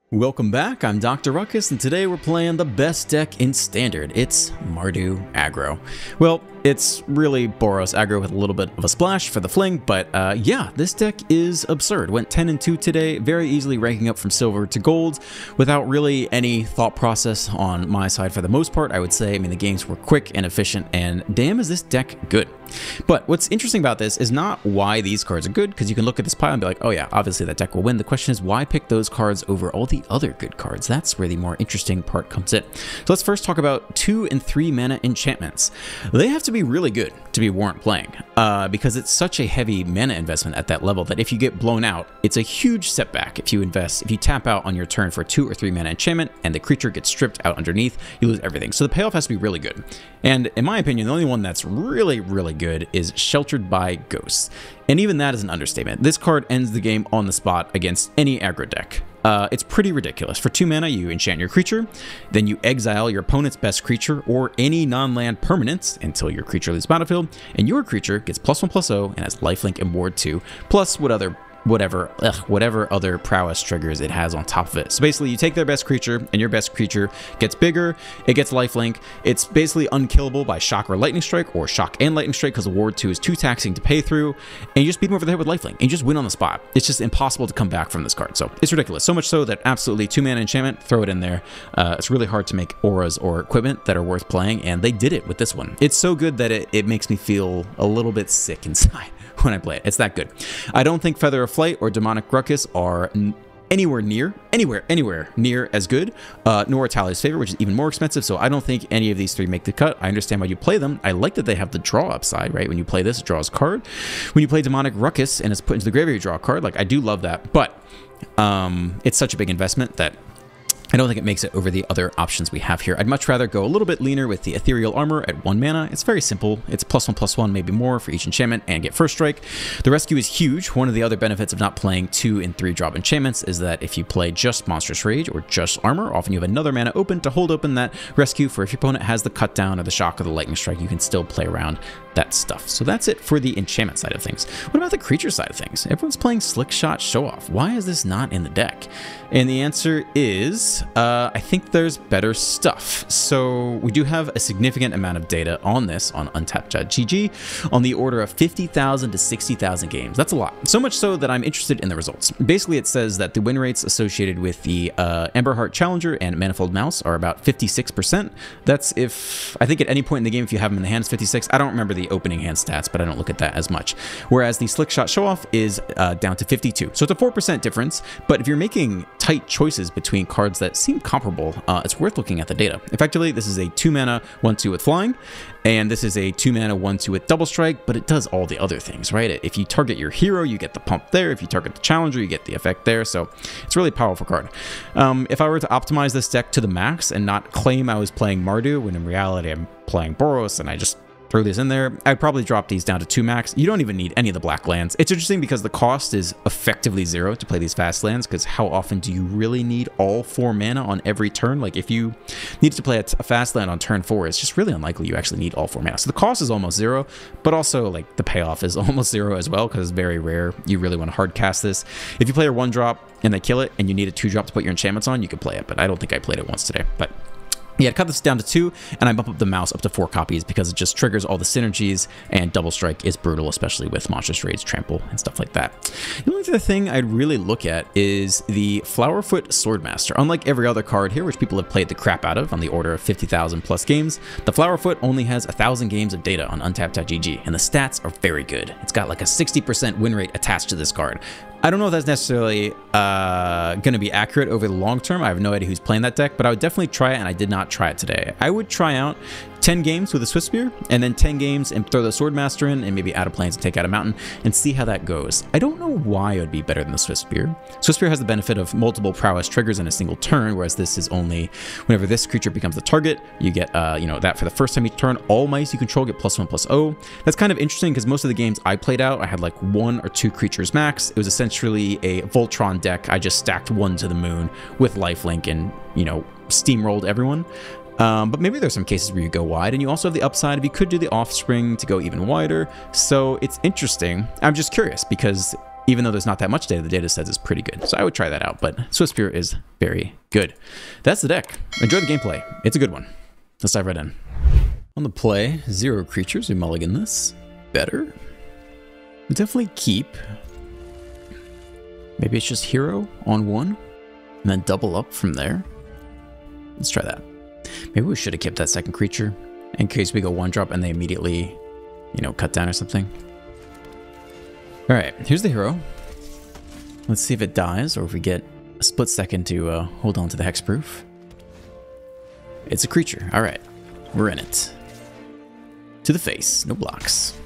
Welcome back, I'm Dr. Ruckus, and today we're playing the best deck in Standard. It's Mardu Aggro. Well, it's really Boros Aggro with a little bit of a splash for the Fling, but yeah, this deck is absurd. Went 10-2 today, very easily ranking up from silver to gold without really any thought process on my side for the most part, I would say. I mean, the games were quick and efficient, and damn is this deck good. But what's interesting about this is not why these cards are good, because you can look at this pile and be like, oh yeah, obviously that deck will win. The question is why pick those cards over all the other good cards? That's where the more interesting part comes in. So let's first talk about 2 and 3 mana enchantments. They have to be really good to be warrant playing, because it's such a heavy mana investment at that level that if you get blown out, it's a huge setback. If you tap out on your turn for 2 or 3 mana enchantment and the creature gets stripped out underneath, you lose everything. So the payoff has to be really good. And in my opinion, the only one that's really good is Sheltered by Ghosts. And even that is an understatement. This card ends the game on the spot against any aggro deck. It's pretty ridiculous. For 2 mana, you enchant your creature, then you exile your opponent's best creature or any non-land permanents until your creature leaves battlefield, and your creature gets +1/+0 and has lifelink and ward 2, plus whatever other prowess triggers it has on top of it. So basically, you take their best creature, and your best creature gets bigger, it gets lifelink, it's basically unkillable by shock or lightning strike, or shock and lightning strike because the ward 2 is too taxing to pay through, and you just beat them over the head with lifelink, and you just win on the spot. It's just impossible to come back from this card, so it's ridiculous. So much so that absolutely 2 mana enchantment, throw it in there. It's really hard to make auras or equipment that are worth playing, and they did it with this one. It's so good that it makes me feel a little bit sick inside when I play it. It's that good. I don't think Feather of Flight or Demonic Ruckus are anywhere near as good, nor Tally's Favor, which is even more expensive, so I don't think any of these three make the cut. I understand why you play them. I like that they have the draw upside, right? When you play this, it draws a card. When you play Demonic Ruckus and it's put into the graveyard, you draw a card. Like, I do love that, but it's such a big investment that I don't think it makes it over the other options we have here. I'd much rather go a little bit leaner with the Ethereal Armor at 1 mana. It's very simple. It's +1/+1, maybe more for each enchantment, and get first strike. The rescue is huge. One of the other benefits of not playing 2 and 3 drop enchantments is that if you play just Monstrous Rage or just Armor, often you have another mana open to hold open that rescue for if your opponent has the cut down or the shock or the lightning strike, you can still play around that stuff. So that's it for the enchantment side of things. What about the creature side of things? Everyone's playing Slick Shot Show Off. Why is this not in the deck? And the answer is, I think there's better stuff. So we do have a significant amount of data on this on untapped.gg on the order of 50,000 to 60,000 games. That's a lot. So much so that I'm interested in the results. Basically, it says that the win rates associated with the Emberheart Challenger and Manifold Mouse are about 56%. That's if, I think at any point in the game, if you have them in the hand, it's 56. I don't remember the opening hand stats, but I don't look at that as much. Whereas the Slick Shot Show Off is down to 52. So it's a 4% difference, but if you're making tight choices between cards that seem comparable, it's worth looking at the data. Effectively, this is a 2 mana 1/2 with flying, and this is a 2 mana 1/2 with double strike, but it does all the other things, right? If you target your hero, you get the pump there. If you target the challenger, you get the effect there. So it's a really powerful card. If I were to optimize this deck to the max and not claim I was playing Mardu, when in reality I'm playing Boros and I just throw this in there, I'd probably drop these down to 2 max. You don't even need any of the black lands. It's interesting because the cost is effectively 0 to play these fast lands, because how often do you really need all 4 mana on every turn? Like, if you need to play a fast land on turn 4, it's just really unlikely you actually need all 4 mana. So the cost is almost 0, but also like the payoff is almost 0 as well, because it's very rare you really want to hard cast this. If you play a 1-drop and they kill it and you need a 2-drop to put your enchantments on, you can play it, but I don't think I played it once today. But yeah, I cut this down to 2, and I bump up the mouse up to 4 copies because it just triggers all the synergies, and double strike is brutal, especially with Monstrous Rage, Trample, and stuff like that. The only other thing I'd really look at is the Flowerfoot Swordmaster. Unlike every other card here, which people have played the crap out of on the order of 50,000 plus games, the Flowerfoot only has 1,000 games of data on untapped.gg, and the stats are very good. It's got like a 60% win rate attached to this card. I don't know if that's necessarily going to be accurate over the long term. I have no idea who's playing that deck, but I would definitely try it, and I did not try it today. I would try out 10 games with a Swiftspear, and then 10 games and throw the Swordmaster in, and maybe add a Plains and take out a Mountain, and see how that goes. I don't know why it would be better than the Swiftspear. Swiftspear has the benefit of multiple prowess triggers in a single turn, whereas this is only whenever this creature becomes the target, you get that for the first time each turn. All mice you control get +1/+0. That's kind of interesting because most of the games I played out, I had like 1 or 2 creatures max. It was essentially a Voltron deck. I just stacked 1 to the moon with lifelink and, steamrolled everyone. But maybe there's some cases where you go wide, and you also have the upside if you could do the Offspring to go even wider. So it's interesting. I'm just curious because even though there's not that much data, the data says it's pretty good. So I would try that out, but Swiftspear is very good. That's the deck. Enjoy the gameplay. It's a good one. Let's dive right in. On the play, 0 creatures. We mulligan this. Better. We definitely keep. Maybe it's just hero on 1, and then double up from there. Let's try that. Maybe we should have kept that second creature in case we go 1-drop and they immediately, you know, cut down or something. All right, here's the hero. Let's see if it dies or if we get a split second to hold on to the hexproof. It's a creature. All right, we're in it. To the face, no blocks.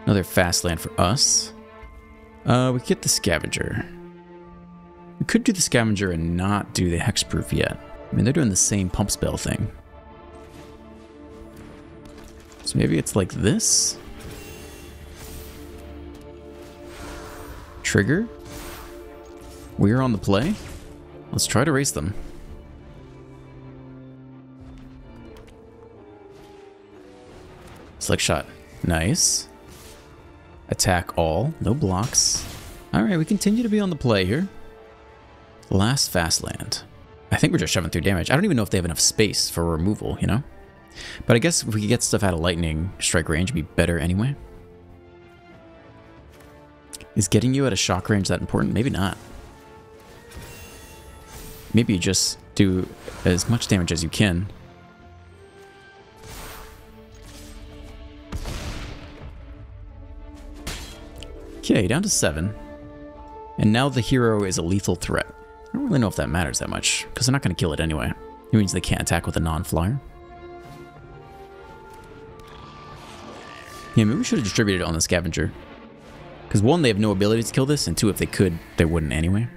Another fast land for us. We get the scavenger. We could do the scavenger and not do the hexproof yet. I mean, they're doing the same pump spell thing. So maybe it's like this. Trigger. We're on the play. Let's try to race them. Select shot. Nice. Attack all. No blocks. Alright, we continue to be on the play here. Last fast land. I think we're just shoving through damage. I don't even know if they have enough space for removal, you know? But I guess if we could get stuff out of lightning strike range, it'd be better anyway. Is getting you at a shock range that important? Maybe not. Maybe you just do as much damage as you can. Okay, down to 7. And now the hero is a lethal threat. I don't really know if that matters that much, because they're not going to kill it anyway. It means they can't attack with a non-flyer. Yeah, maybe we should have distributed it on the scavenger. Because 1, they have no ability to kill this, and 2, if they could, they wouldn't anyway.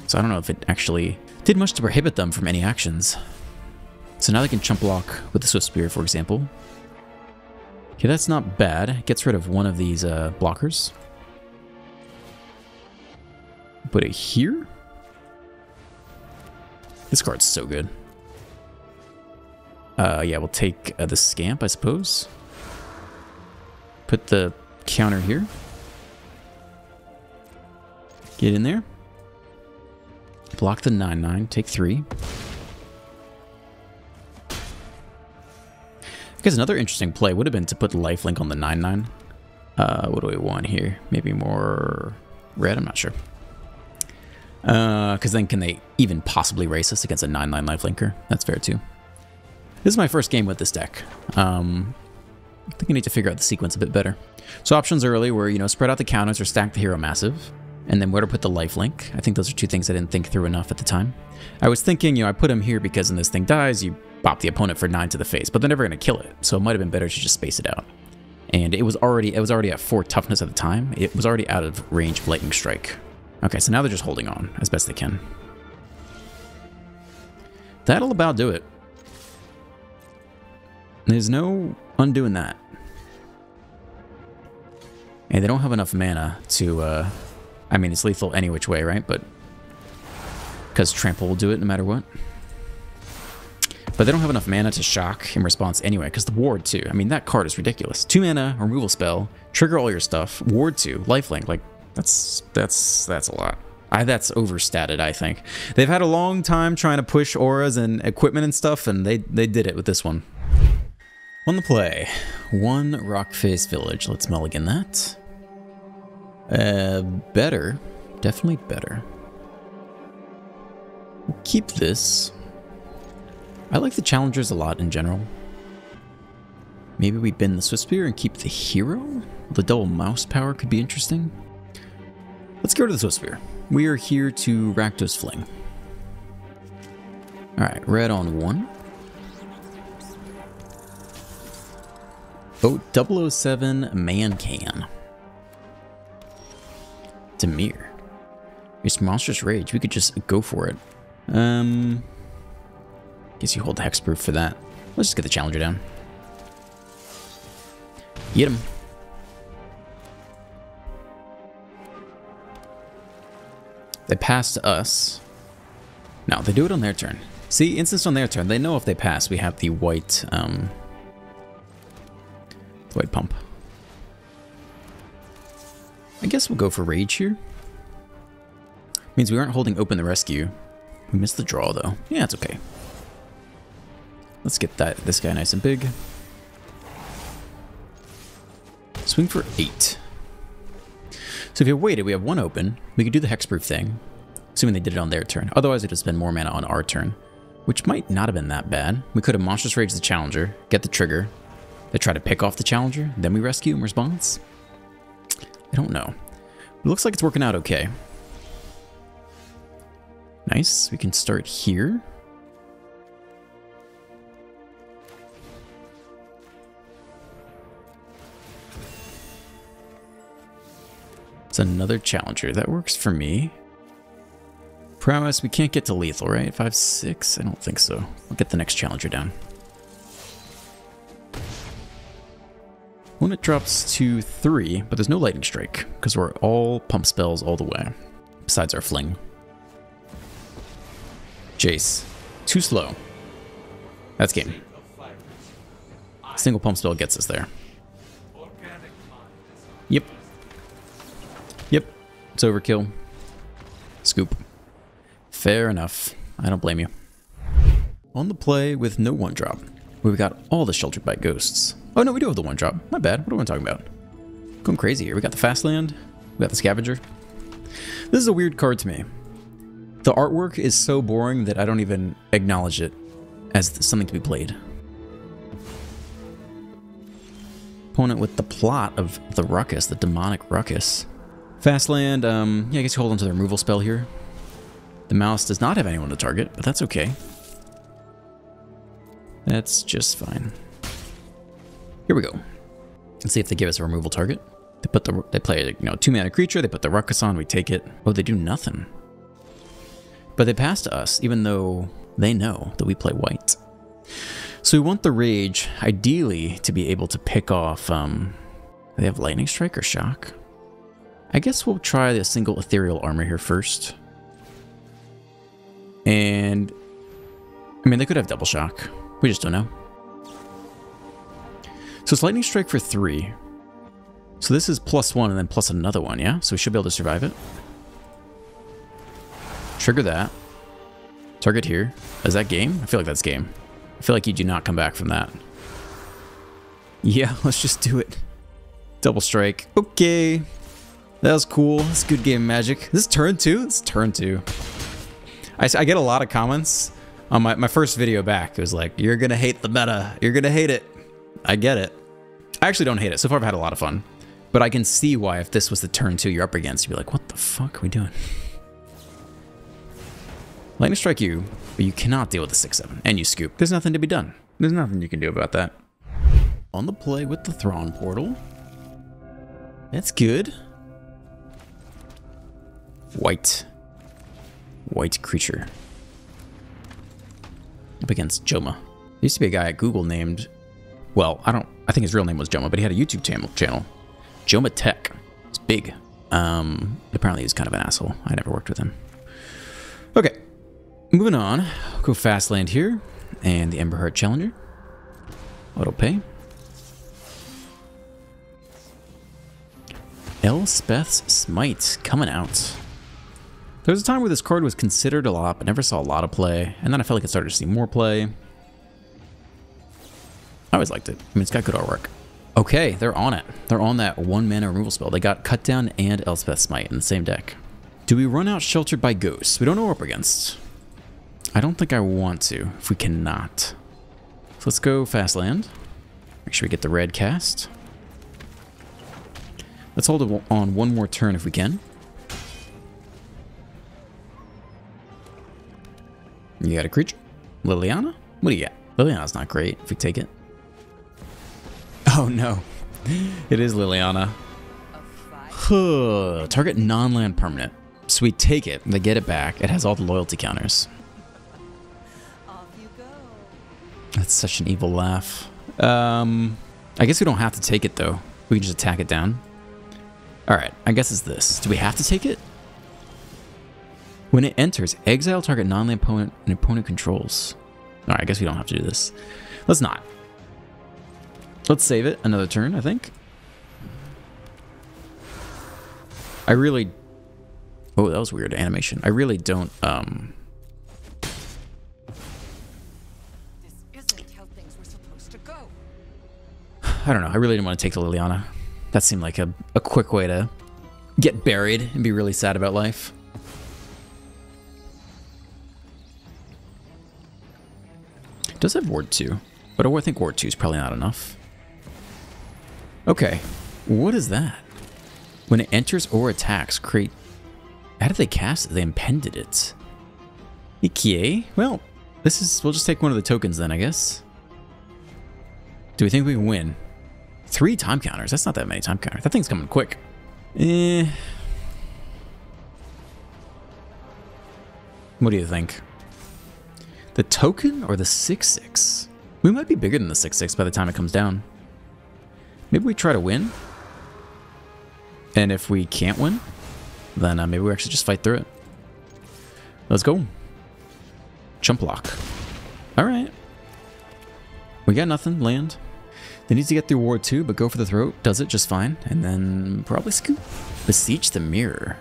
So I don't know if it actually did much to prohibit them from any actions. So now they can chump block with the Swiftspear, for example. Okay, that's not bad. It gets rid of one of these blockers. Put it here. This card's so good. Yeah, we'll take the Scamp, I suppose. Put the counter here. Get in there. Block the 9/9. Take 3. I guess another interesting play would have been to put lifelink on the 9/9. What do we want here? Maybe more red? I'm not sure. Because then can they even possibly race us against a 9/9 lifelinker? That's fair too. This is my first game with this deck. I think I need to figure out the sequence a bit better. So options early were, you know, spread out the counters or stack the hero massive. And then where to put the lifelink. I think those are 2 things I didn't think through enough at the time. I was thinking, you know, I put him here because when this thing dies, you bop the opponent for 9 to the face, but they're never going to kill it. So it might have been better to just space it out. And it was already at 4 toughness at the time. It was already out of range of lightning strike. Okay, so now they're just holding on as best they can. That'll about do it. There's no undoing that. And they don't have enough mana to, I mean, it's lethal any which way, right? But, because Trample will do it no matter what. But they don't have enough mana to shock in response anyway, because the Ward too. I mean, that card is ridiculous. 2 mana, removal spell, trigger all your stuff, Ward 2, lifelink, like, that's a lot. That's overstated, I think. They've had a long time trying to push auras and equipment and stuff, and they did it with this one. On the play, 1 Rockface Village. Let's mulligan that. Better. Definitely better. We'll keep this. I like the challengers a lot in general. Maybe we bend the Swiftspear and keep the hero? The double mouse power could be interesting. Let's go to the Swiftspear. We are here to Rakdos Fling. Alright, red on 1. Oh, 007 Man-Can. Demir. It's Monstrous Rage. We could just go for it. Guess you hold the hexproof for that. Let's just get the challenger down. Get him. They pass to us. No, they do it on their turn. See, instance on their turn. They know if they pass, we have the white pump. I guess we'll go for Rage here. Means we aren't holding open the rescue. We missed the draw, though. Yeah, it's okay. Let's get this guy nice and big. Swing for 8. So if you waited, we have 1 open. We could do the hexproof thing, assuming they did it on their turn. Otherwise, we'd have spend more mana on our turn, which might not have been that bad. We could have Monstrous Rage the Challenger, get the trigger. They try to pick off the Challenger, then we rescue in response. I don't know. It looks like it's working out okay. Nice. We can start here. It's another Challenger. That works for me. Prowess, we can't get to lethal, right? 5/6? I don't think so. We'll get the next Challenger down. When it drops to 3, but there's no Lightning Strike, because we're all pump spells all the way, besides our Fling. Jace. Too slow. That's game. Single pump spell gets us there. Yep. Yep. It's overkill. Scoop. Fair enough. I don't blame you. On the play with no 1-drop. We've got all the Sheltered by Ghosts. Oh no, we do have the 1-drop. My bad. What am I talking about? Going crazy here. We got the Fast Land. We got the Scavenger. This is a weird card to me. The artwork is so boring that I don't even acknowledge it as something to be played. Opponent with the plot of the Ruckus, the demonic Ruckus. Fast Land, yeah, I guess you hold on to the removal spell here. The mouse does not have anyone to target, but that's okay. That's just fine. Here we go. Let's see if they give us a removal target. They play a 2-mana creature, they put the Ruckus on, we take it. Oh, they do nothing. But they pass to us, even though they know that we play white. So we want the Rage, ideally, to be able to pick off, do they have Lightning Strike or Shock? I guess we'll try the single Ethereal Armor here first. And, I mean, they could have Double Shock. We just don't know. So it's Lightning Strike for 3. So this is +1 and then plus another one, yeah? So we should be able to survive it. Trigger that. Target here. Is that game? I feel like that's game. I feel like you do not come back from that. Yeah, let's just do it. Double strike. Okay. That was cool. That's good game Magic. This is turn 2? It's turn 2. I get a lot of comments on my first video back. It was like, you're going to hate the meta. You're going to hate it. I get it. I actually don't hate it. So far I've had a lot of fun. But I can see why if this was the turn 2 you're up against, you'd be like, what the fuck are we doing? Lightning Strike you, but you cannot deal with the 6/7. And you scoop. There's nothing to be done. There's nothing you can do about that. On the play with the Thrawn Portal. That's good. White. White creature. Up against Joma. There used to be a guy at Google named... Well, I think his real name was Joma, but he had a YouTube channel. Joma Tech. It's big. Apparently he's kind of an asshole. I never worked with him. Okay. Moving on. Go Fast Land here. And the Emberheart Challenger. Auto pay. Elspeth's Smite coming out. There was a time where this card was considered a lot, but never saw a lot of play. And then I felt like it started to see more play. I always liked it. I mean, it's got good artwork. Okay, they're on it. They're on that 1-mana removal spell. They got Cut Down and Elspeth's Smite in the same deck. Do we run out Sheltered by Ghosts? We don't know what we're up against. I don't think I want to, if we cannot. So let's go Fast Land. Make sure we get the red cast. Let's hold it on one more turn if we can. You got a creature? Liliana? What do you got? Liliana's not great if we take it. Oh no. It is Liliana. Target non-land permanent. So we take it, they get it back. It has all the loyalty counters. Off you go. That's such an evil laugh. I guess we don't have to take it though. We can just attack it down. Alright, I guess it's this. Do we have to take it? When it enters, exile target non-land opponent and opponent controls. Alright, I guess we don't have to do this. Let's not. Let's save it another turn, I think. I really... Oh, that was weird animation. I really don't, This isn't how things were supposed to go. I don't know. I really didn't want to take the Liliana. That seemed like a quick way to get buried and be really sad about life. It does have Ward 2, but I think Ward 2 is probably not enough. Okay, what is that? When it enters or attacks, create... How did they cast it? They impended it. Ikie? Well, this is... We'll just take one of the tokens then, I guess. Do we think we can win? 3 time counters? That's not that many time counters. That thing's coming quick. What do you think? The token or the 6/6? We might be bigger than the 6/6 by the time it comes down. Maybe we try to win? And if we can't win, then maybe we actually just fight through it. Let's go. Jump lock. Alright. We got nothing. Land. They need to get through Ward 2, but go for the throat. Does it just fine. And then probably scoop. Beseech the mirror.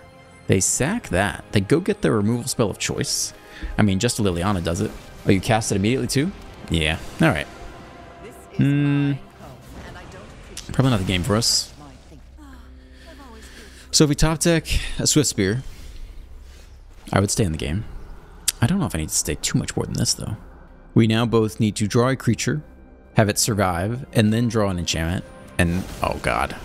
They sack that. They go get their removal spell of choice. I mean, just Liliana does it. Oh, you cast it immediately too? Yeah. Alright. Probably not the game for us. So if we top deck a Swift Spear, I would stay in the game. I don't know if I need to stay too much more than this, though. We now both need to draw a creature, have it survive, and then draw an enchantment. And, oh god.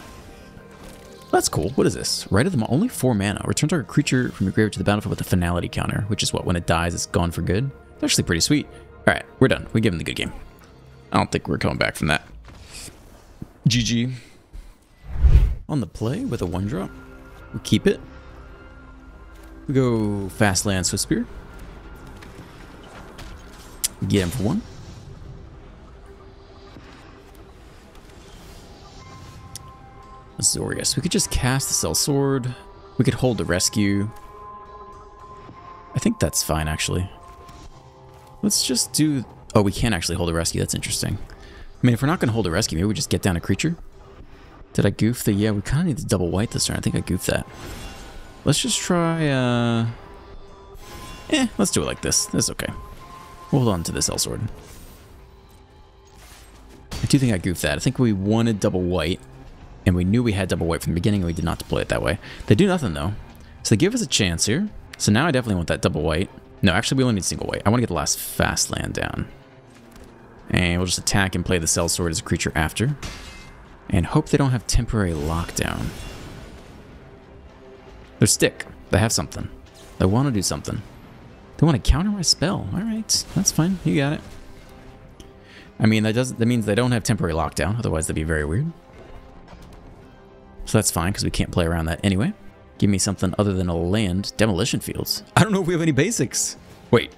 That's cool. What is this? Right of them, only 4 mana. Return target creature from your graveyard to the battlefield with a finality counter, which is what, when it dies, it's gone for good. It's actually pretty sweet. Alright, we're done. We give him the good game. I don't think we're coming back from that. GG. On the play with a 1-drop. We keep it. We go fast land Swift Spear. Get him for 1. Azorius. We could just cast the Cell Sword. We could hold the rescue. I think that's fine, actually. Let's just do... Oh, we can't actually hold a rescue. That's interesting. I mean, if we're not going to hold a rescue, maybe we just get down a creature. Did I goof the... Yeah, we kind of need to double white this turn. I think I goofed that. Let's just try... let's do it like this. That's okay. We'll hold on to this Cell Sword. I do think I goofed that. I think we wanted double white. And we knew we had double white from the beginning, and we did not deploy it that way. They do nothing, though. So they give us a chance here. So now I definitely want that double white. No, actually, we only need single white. I want to get the last fast land down. And we'll just attack and play the Cell Sword as a creature after. And hope they don't have temporary lockdown. They're stick. They have something. They want to do something. They want to counter my spell. Alright, that's fine. You got it. I mean, that means they don't have temporary lockdown. Otherwise, that'd be very weird. So that's fine, because we can't play around that anyway. Give me something other than a land. Demolition Fields. I don't know if we have any basics. Wait,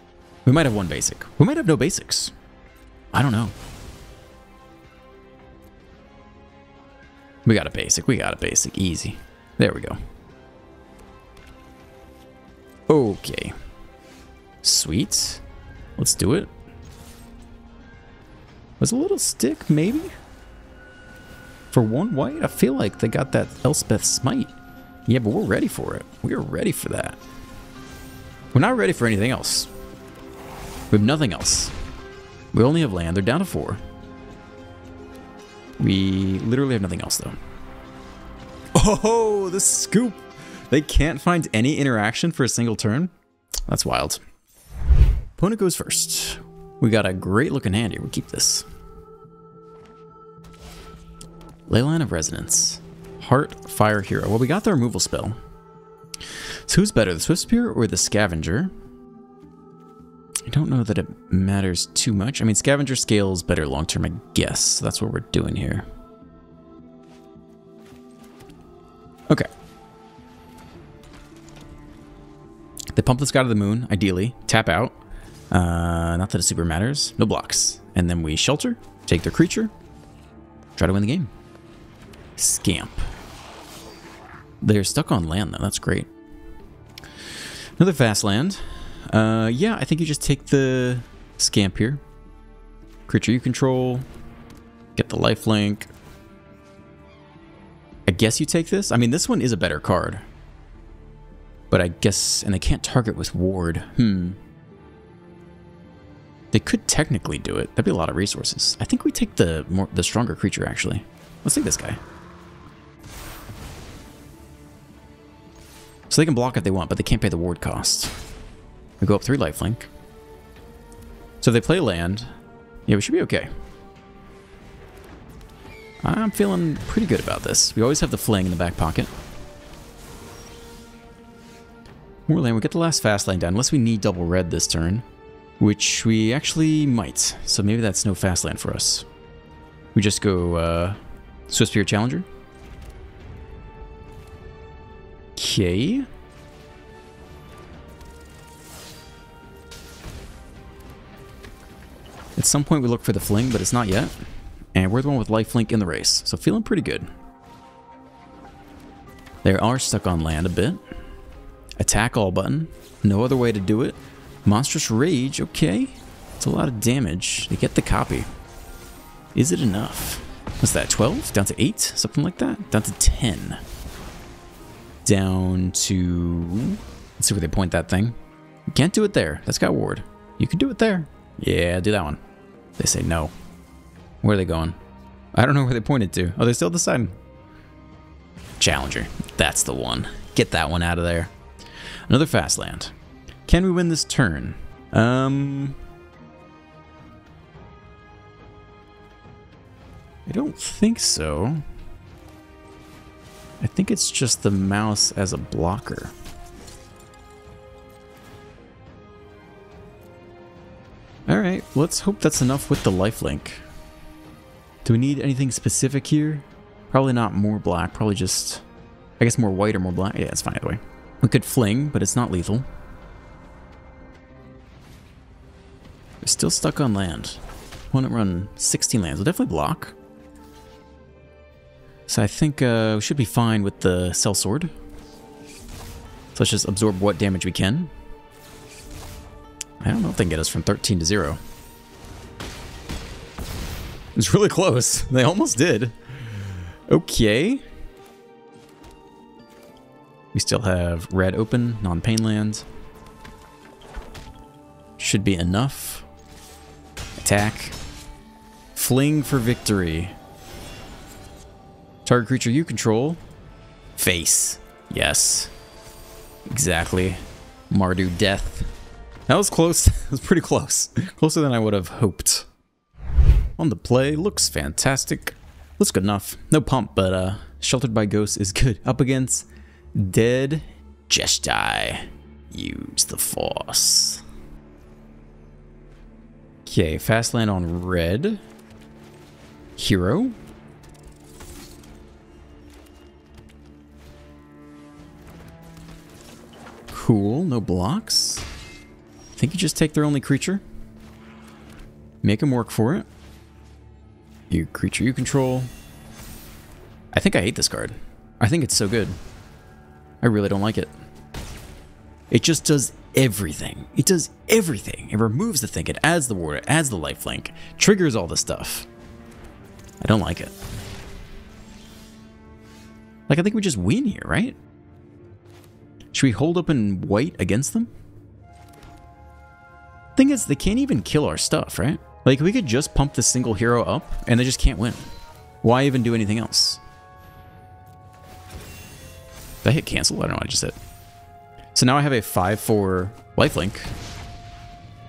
we might have 1 basic. We might have no basics. I don't know. We got a basic. We got a basic. Easy. There we go. Okay. Sweet. Let's do it. Was a little stick, maybe? For 1 white, I feel like they got that Elspeth Smite. Yeah, but we're ready for it. We are ready for that. We're not ready for anything else. We have nothing else. We only have land. They're down to 4. We literally have nothing else, though. Oh, the scoop! They can't find any interaction for a single turn? That's wild. Opponent goes first. We got a great looking hand here. We keep this. Leyline of Resonance. Heart, Fire, Hero. Well, we got the removal spell. So who's better, the Swift Spear or the Scavenger? I don't know that it matters too much. I mean, Scavenger scales better long term, I guess. So that's what we're doing here. Okay. They pump this guy to the moon, ideally. Tap out. Not that it super matters. No blocks. And then we shelter, take their creature, try to win the game. Scamp. They're stuck on land, though. That's great. Another fast land. Yeah, I think you just take the Scamp here. Creature you control. Get the lifelink. I guess you take this. I mean, this one is a better card. But I guess, and they can't target with ward. They could technically do it. That'd be a lot of resources. I think we take the stronger creature, actually. Let's take this guy. So they can block if they want, but they can't pay the ward cost. We go up 3 lifelink. So if they play land, yeah, we should be okay. I'm feeling pretty good about this. We always have the Fling in the back pocket. More land. We get the last fast lane down, unless we need double red this turn. Which we actually might. So maybe that's no fast land for us. We just go Swiftspear Challenger. Okay. At some point we look for the Fling, but it's not yet. And we're the one with lifelink in the race. So feeling pretty good. They are stuck on land a bit. Attack all button. No other way to do it. Monstrous Rage, okay. It's a lot of damage. They get the copy. Is it enough? What's that, 12? Down to 8? Something like that? Down to 10. Down to... Let's see where they point that thing. You can't do it there. That's got ward. You can do it there. Yeah, do that one. They say no. Where are they going? I don't know where they pointed to. Oh, they're still deciding. Challenger. That's the one. Get that one out of there. Another fast land. Can we win this turn? I don't think so. I think it's just the mouse as a blocker. Alright, let's hope that's enough with the lifelink. Do we need anything specific here? Probably not more black, probably just... I guess more white or more black. Yeah, it's fine either way. We could Fling, but it's not lethal. We're still stuck on land. Want to run 16 lands. We'll definitely block. So I think we should be fine with the Sellsword. So let's just absorb what damage we can. I don't know if they can get us from 13 to 0. It's really close. They almost did. Okay. We still have red open, non-pain lands. Should be enough. Attack. Fling for victory. Target creature you control. Face. Yes. Exactly. Mardu death. That was close. It was pretty close. Closer than I would have hoped. On the play. Looks fantastic. Looks good enough. No pump, but Sheltered by Ghosts is good. Up against Dead Jesti. Use the Force. Okay, fast land on red. Hero. Cool, no blocks. I think you just take their only creature. Make them work for it. You creature you control. I think I hate this card. I think it's so good. I really don't like it. It just does everything. It does everything. It removes the thing. It adds the ward. It adds the lifelink. Triggers all the stuff. I don't like it. Like, I think we just win here, right? Should we hold up in white against them? Thing is, they can't even kill our stuff, right? Like, we could just pump the single hero up, and they just can't win. Why even do anything else? Did I hit cancel? I don't know what I just hit. So now I have a 5/4 lifelink.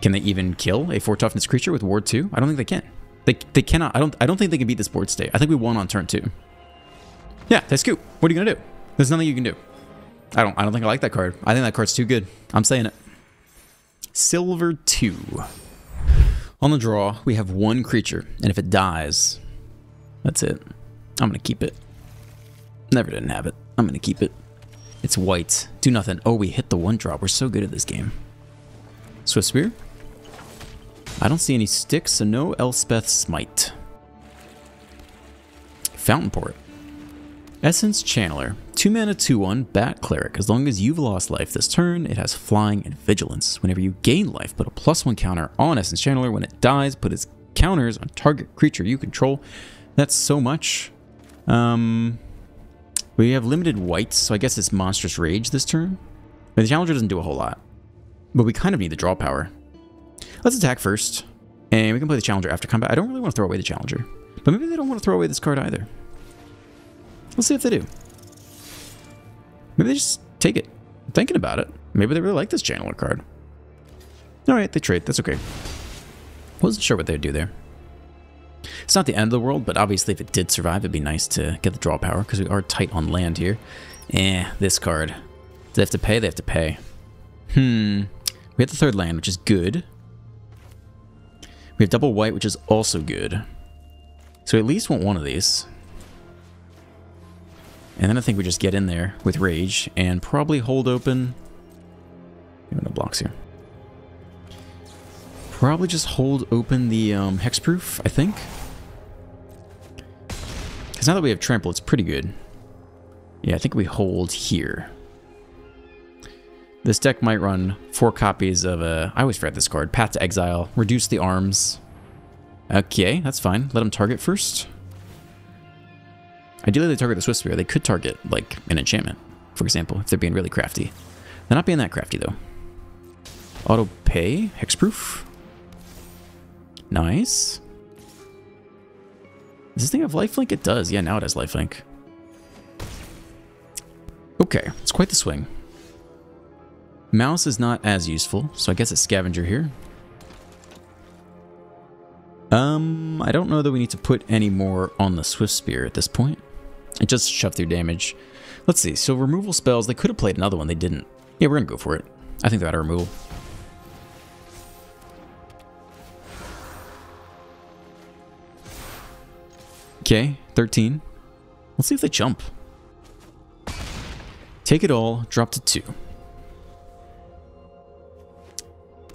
Can they even kill a 4 toughness creature with ward 2? I don't think they can. They cannot. I don't think they can beat this board state. I think we won on turn 2. Yeah, they scoop. What are you gonna do? There's nothing you can do. I don't think I like that card. I think that card's too good. I'm saying it. Silver 2. On the draw, we have 1 creature, and if it dies, that's it. I'm gonna keep it. Never didn't have it. I'm gonna keep it. It's white. Do nothing. Oh, we hit the 1-drop. We're so good at this game. Swiftspear. I don't see any sticks, so no Elspeth Smite. Fountain Port. Essence Channeler. 2 mana, 2/1, Bat Cleric. As long as you've lost life this turn, it has Flying and Vigilance. Whenever you gain life, put a +1 counter on Essence Channeler. When it dies, put its counters on target creature you control. That's so much. We have limited whites, so I guess it's Monstrous Rage this turn. The Challenger doesn't do a whole lot, but we kind of need the draw power. Let's attack first, and we can play the Challenger after combat. I don't really want to throw away the Challenger, but maybe they don't want to throw away this card either. Let's see if they do. Maybe they just take it. I'm thinking about it. Maybe they really like this Channeler card. Alright, they trade. That's okay. Wasn't sure what they'd do there. It's not the end of the world, but obviously if it did survive, it'd be nice to get the draw power, because we are tight on land here. This card. Do they have to pay? They have to pay. We have the third land, which is good. We have double white, which is also good. So we at least want one of these. And then I think we just get in there with Rage and probably hold open... No blocks here. Probably just hold open the Hexproof, I think. Because now that we have Trample, it's pretty good. Yeah, I think we hold here. This deck might run 4 copies of I always forget this card. Path to Exile. Reduce the arms. Okay, that's fine. Let them target first. Ideally, they target the Swift Spear. They could target, like, an enchantment, for example, if they're being really crafty. They're not being that crafty, though. Auto pay. Hexproof. Nice. Does this thing have lifelink? It does. Yeah, now it has lifelink. Okay, it's quite the swing. Mouse is not as useful, so I guess it's Scavenger here. I don't know that we need to put any more on the Swift Spear at this point. It just shoved through damage. Let's see, so removal spells, they could have played another one, they didn't. Yeah, we're gonna go for it. I think they're out of removal. Okay, 13. Let's see if they jump. Take it all, drop to 2.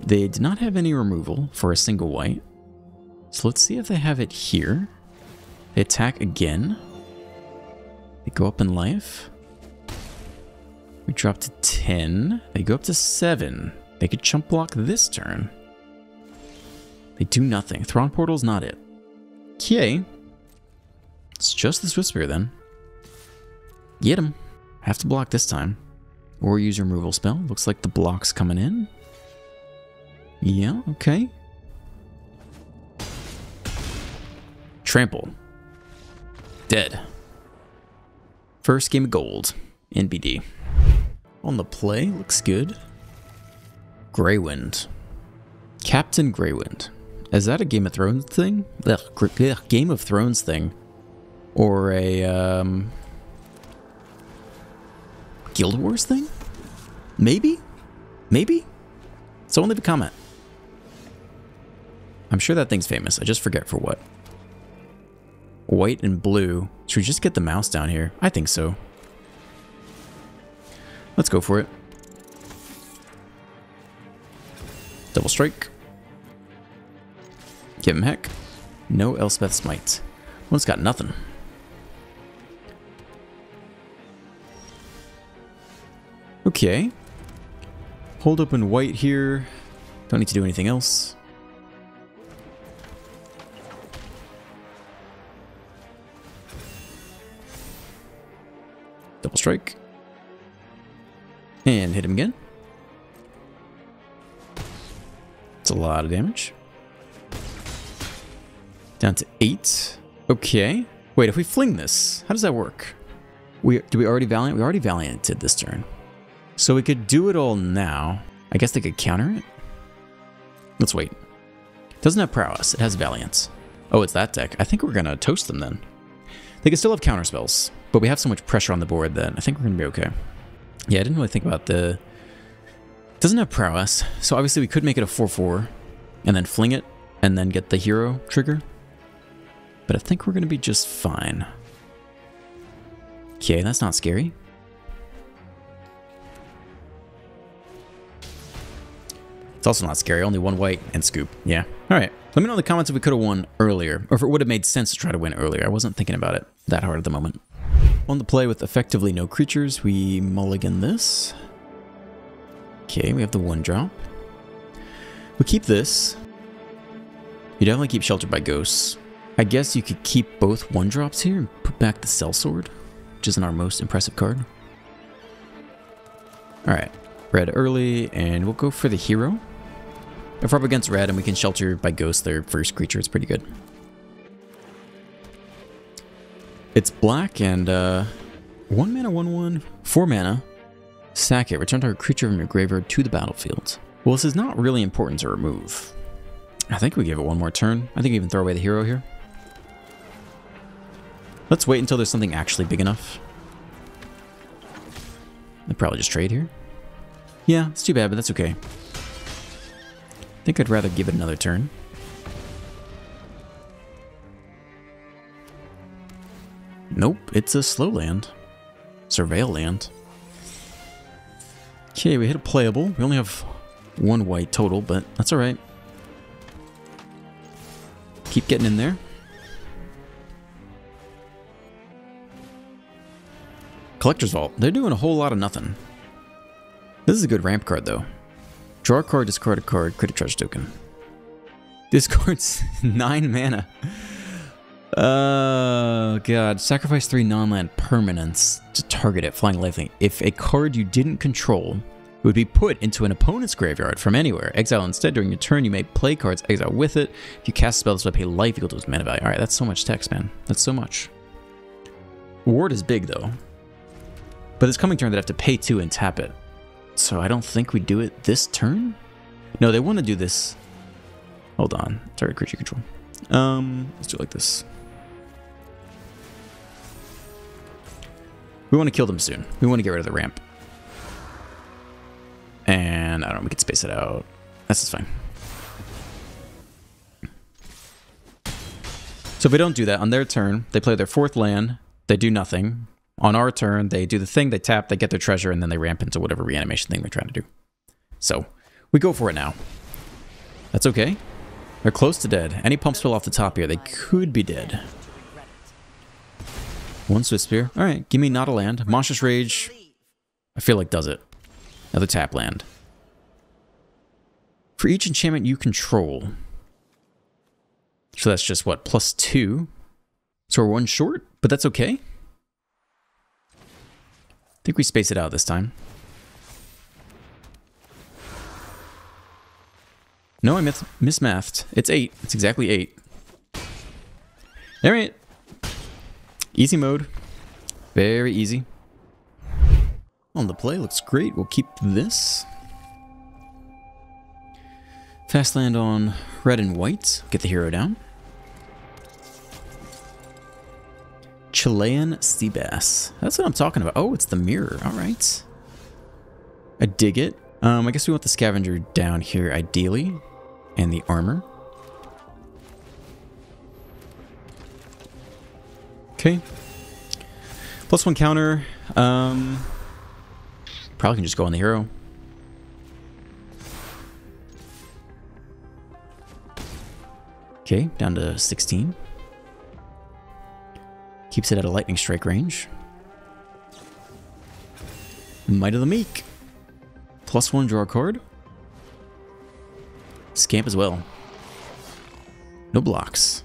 They did not have any removal for a single white. So let's see if they have it here. They attack again. They go up in life. We drop to 10. They go up to 7. They could chump block this turn. They do nothing. Thrawn Portal's not it. Okay. It's just the Swift Spear then. Get him. Have to block this time. Or use your removal spell. Looks like the block's coming in. Yeah, okay. Trample. Dead. First game of gold. NBD. On the play, looks good. Greywind. Captain Greywind. Is that a Game of Thrones thing? Ugh, Game of Thrones thing. Or a, Guild Wars thing? Maybe? Maybe? Someone leave a comment. I'm sure that thing's famous. I just forget for what. White and blue. Should we just get the mouse down here? I think so. Let's go for it. Double strike. Give him heck. No Elspeth Smite. One's got nothing. Okay. Hold open white here. Don't need to do anything else. Double strike. And hit him again. It's a lot of damage. Down to 8. Okay. Wait, if we fling this, how does that work? Do we already Valiant? We already Valianted this turn. So we could do it all now. I guess they could counter it. Let's wait. It doesn't have prowess. It has Valiance. Oh, it's that deck. I think we're going to toast them then. They can still have counter spells, but we have so much pressure on the board that I think we're going to be okay. Yeah, I didn't really think about the... It doesn't have prowess, so obviously we could make it a 4/4 and then fling it and then get the hero trigger. But I think we're going to be just fine. Okay, that's not scary. It's also not scary. Only one white and scoop. Yeah. All right. Let me know in the comments if we could have won earlier, or if it would have made sense to try to win earlier. I wasn't thinking about it that hard at the moment. On the play with effectively no creatures, we mulligan this. Okay, we have the 1-drop. We keep this. You definitely keep Sheltered by Ghosts. I guess you could keep both 1-drops here and put back the Sellsword, which isn't our most impressive card. Alright. red early, and we'll go for the hero. If we're up against red and we can shelter by ghost their first creature, it's pretty good. It's black and 1 mana, 1/1, 4 mana. Sack it. Return target creature from your graveyard to the battlefield. Well, this is not really important to remove. I think we give it one more turn. I think we even throw away the hero here. Let's wait until there's something actually big enough. I'd probably just trade here. Yeah, it's too bad, but that's okay. I think I'd rather give it another turn. Nope, it's a slow land. Surveil land. Okay, we hit a playable. We only have 1 white total, but that's alright. Keep getting in there. Collector's Vault. They're doing a whole lot of nothing. This is a good ramp card, though. Draw a card, discard a card, create a treasure token. Discard's 9 mana. Oh, God. Sacrifice 3 non-land permanents to target it, flying lifelink. If a card you didn't control would be put into an opponent's graveyard from anywhere, exile instead. During your turn, you may play cards, exile with it. If you cast a spell, this will pay life equal to its mana value. Alright, that's so much text, man. That's so much. Ward is big, though. But this coming turn, they'd have to pay 2 and tap it. So I don't think we do it this turn? No, they want to do this. Hold on. Target creature control. Let's do it like this. We want to kill them soon. We want to get rid of the ramp. And I don't know, we can space it out. That's just fine. So if we don't do that, on their turn, they play their 4th land, they do nothing. On our turn, they do the thing, they tap, they get their treasure, and then they ramp into whatever reanimation thing they're trying to do. So, we go for it now. That's okay. They're close to dead. Any pump spell off the top here, they could be dead. 1 Swift Spear. Alright, give me not a land. Monstrous Rage, I feel like does it. Another tap land. For each enchantment you control. So that's just, what, +2? So we're 1 short, but that's okay. I think we space it out this time. No, I mismathed. It's 8. It's exactly 8. Alright. Easy mode. Very easy. On the play, looks great. We'll keep this. Fast land on red and white. Get the hero down. Chilean sea bass. That's what I'm talking about. Oh, it's the mirror. All right. I dig it. I guess we want the scavenger down here, ideally. And the armor. Okay. +1 counter. Probably can just go on the hero. Okay, down to 16. Keeps it at a lightning strike range. Might of the Meek. +1 draw a card. Scamp as well. No blocks.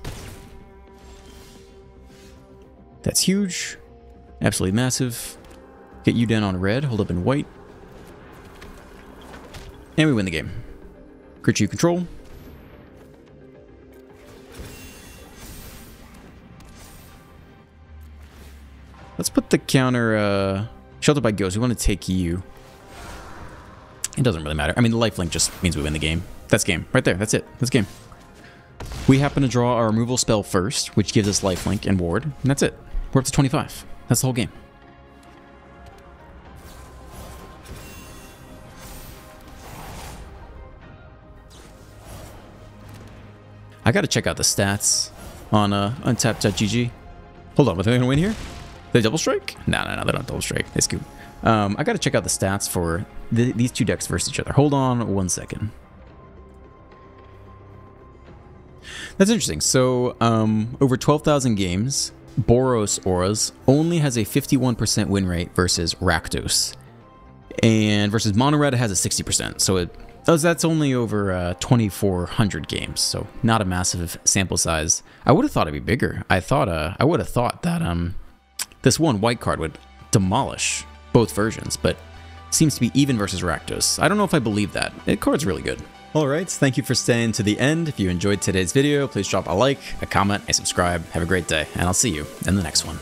That's huge. Absolutely massive. Get you down on red, hold up in white. And we win the game. Creature you control. Let's put the counter, Shelter by Ghost. We want to take you. It doesn't really matter. I mean, the lifelink just means we win the game. That's game. Right there. That's it. That's game. We happen to draw our removal spell first, which gives us lifelink and ward. And that's it. We're up to 25. That's the whole game. I gotta check out the stats on Untapped.gg. Hold on, are they gonna win here? They double strike? No, they don't double strike. They scoop. I gotta check out the stats for these two decks versus each other. Hold on 1 second. That's interesting. So, over 12,000 games, Boros Auras only has a 51% win rate versus Rakdos. And versus Mono Red, it has a 60%. So that's only over 2,400 games. So not a massive sample size. I would have thought it'd be bigger. I would have thought that this one white card would demolish both versions, but seems to be even versus Rakdos. I don't know if I believe that. The card's really good. Alright, thank you for staying to the end. If you enjoyed today's video, please drop a like, a comment, and subscribe. Have a great day, and I'll see you in the next one.